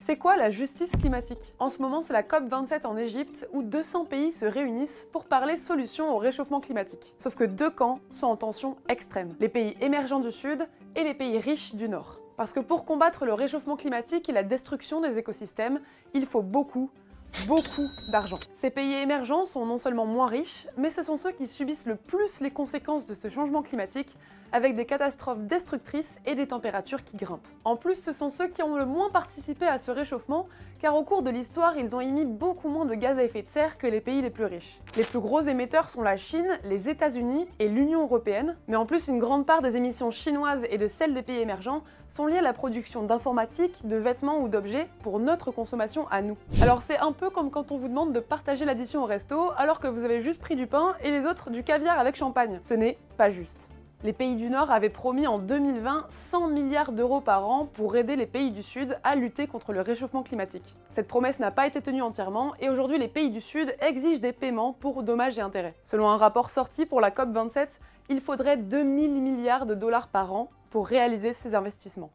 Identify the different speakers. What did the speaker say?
Speaker 1: C'est quoi la justice climatique? En ce moment, c'est la COP27 en Égypte où 200 pays se réunissent pour parler solutions au réchauffement climatique. Sauf que deux camps sont en tension extrême, les pays émergents du Sud et les pays riches du Nord. Parce que pour combattre le réchauffement climatique et la destruction des écosystèmes, il faut beaucoup d'argent. Ces pays émergents sont non seulement moins riches, mais ce sont ceux qui subissent le plus les conséquences de ce changement climatique, avec des catastrophes destructrices et des températures qui grimpent. En plus, ce sont ceux qui ont le moins participé à ce réchauffement, car au cours de l'histoire, ils ont émis beaucoup moins de gaz à effet de serre que les pays les plus riches. Les plus gros émetteurs sont la Chine, les États-Unis et l'Union européenne, mais en plus, une grande part des émissions chinoises et de celles des pays émergents sont liées à la production d'informatique, de vêtements ou d'objets pour notre consommation à nous. Alors c'est un peu comme quand on vous demande de partager l'addition au resto alors que vous avez juste pris du pain et les autres du caviar avec champagne. Ce n'est pas juste. Les pays du Nord avaient promis en 2020 100 milliards d'euros par an pour aider les pays du Sud à lutter contre le réchauffement climatique. Cette promesse n'a pas été tenue entièrement et aujourd'hui les pays du Sud exigent des paiements pour dommages et intérêts. Selon un rapport sorti pour la COP27, il faudrait 2000 milliards de dollars par an pour réaliser ces investissements.